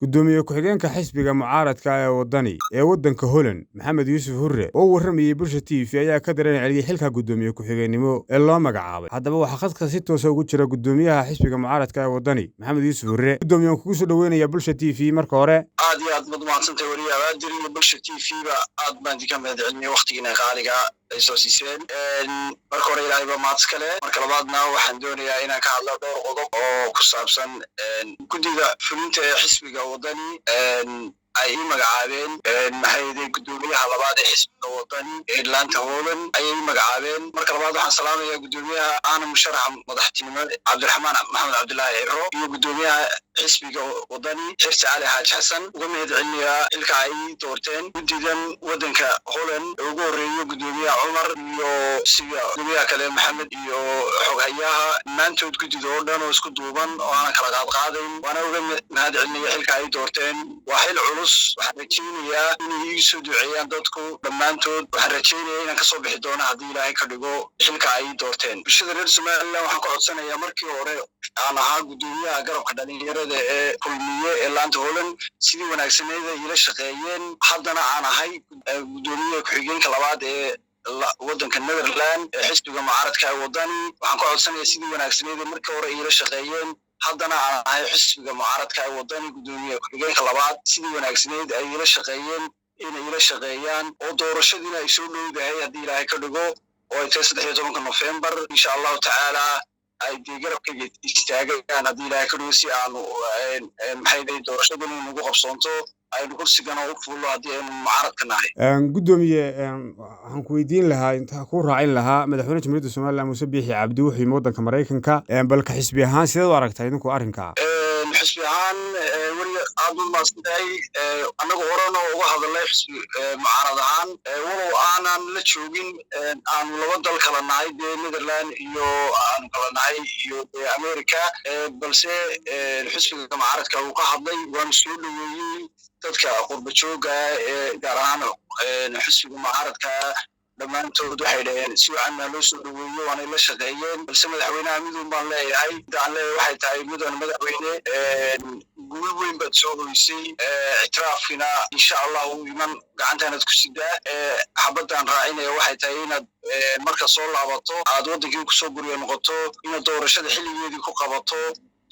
gudoomiye ku-xigeenka xisbiga mucaaradka ee waddanka Holland Maxamed Yuusuf Hurre oo warramayay Bulsha TV ayaa ka dareen celiyay xilka gudoomiye ku-xigeenimo ee loo magacaabay. Haddaba waxaa khadka si toos ah ugu jira gudoomiyaha xisbiga mucaaradka ee waddani Maxamed Yuusuf Hurre. Gudoomiye kugu soo dhaweynaya Bulsha TV marka hore. aad iyo aad madmaansantahay wariye Abaadir iyo Bulsha TV ba aad baan idinka mahadcelinay waqtigiina qaaliga ay soo siiseen. marka hore ilaahay baa mahad iskale. marka labaadna waxaan doonayaa inaan ka hadlo dhowr qodob oo ku saabsan guddiga fulinta ee xisbiga waddani ay magacaabeen maxay gudoomiyaha labaad ee xisbiga waddani ee laanta Holland ayay magacaabeen. marka labaad waxaan salaamayaa gudoomiyaha aana musharaxa madaxtinimo Cabdiraxmaan Maxamed Cabdullaahi Ciro iyo gudoomiyaha xisbiga waddani Xirsi Cali Xaaji Xasan uga mahadcelinayaa xilka ay doorteen guddigan waddanka Holland ugu horeeyo gudoomiyaha Cumar iyo gudoomiyaha kale Maxamed iyo xoghayaha maantood guddida oo dhan oo isku duuban oo aan kala qaadayn waana uga mahadcelinayaa xilka ay doorteen. waa xil culus waxaan rajaynayaa inay ii soo duceeyaan dadku dhammaantood. waxaan rajaynayaa inaan kasoo bixi doono haddii ilaahay ka dhigo xilka ay doorteen. bulshada reer Somaliland waxaan ka codsanayaa markii hore aan ahaa gudoomiyaha garabka dhalinyarada ee kulmiye ee laanta Holland sidii wanaagsaneyd ay ila shaqeeyeen. haddana aan ahay gudoomiyaha ku-xigeenka labaad ee waddanka Netherland ee xisbiga mucaaradka ee waddani. waxaan ka codsanayaa sidii wanaagsaneyd markii hore ay ila shaqeeyeen haddana aan ahay xisbiga mucaaradka ee waddani gudoomiyaha ku-xigeenka labaad sidii wanaagsaneyd ay ila shaqeeyeen inay ila shaqeeyaan oo doorashadiina ay soo dhowdahay haddii ilaahay ka dhigo oo ay tahay 13 November insha allahu tacaala ay garabkayga istaagaan haddii ilaahay ka dhigo si aanu maxay doorashadani nagu qabsoonto aynu kursigana u fuulo haddii aynu mucaaradka nahay. gudoomiye waxaan ku weydiin lahaa inta ku raacin lahaa madaxweynaha jamhuuriyadda Soomaaliland Muuse Biixi Cabdi wuxuu yimid waddanka Mareykanka balka xisbi ahaan sidaad u aragtaa idinku arrinka xisbi ahaan wariye aad u maasantay annagu horena uga hadalnay xisbi mucaarad ahaan walow aanan la joogin aanu laba dal kala nahay dee Netherland iyo aanu kala nahay iyo America balse xisbiga mucaaradka uu ka hadlay waanu soo dhaweeyey dadka qurba jooga gaar ahaan xisbiga mucaaradka dhammaantood waxay dhaheen si wacan loo soo dhaweeyo waana la shaqeeyeen balse madaxweynaha midun baan leeyahay waxay tahay mudan madaxweyne guul weyn baad soo hoysay ictiraafkina insha allah uu iman gacantaanad ku sidaa xabadaan raacinaya waxay tahay inaad marka soo laabato aad waddankii kusoo guriya noqoto inaad doorashada xilligeedii ku qabato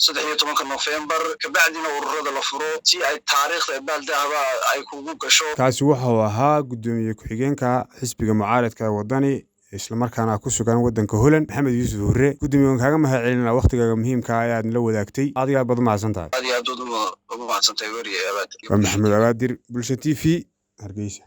13 November kabacdina ururada la furo si ay taariikhda baaldahaba ay kugu gasho. kaasi wuxuu ahaa gudoomiye ku-xigeenka xisbiga mucaaradka ee waddani isla markaana ku sugan waddanka Holland Maxamed Yuusuf Hurre. gudoomiye kaaga mahadcelinaa waqtigaaga muhiimka ah ee aad la wadaagtay adiga aad mahadsantahay. aad iyo aad u mahadsantahay wariye Abaadir. Maxamed Abaadir Bulsha TV Hargeysa.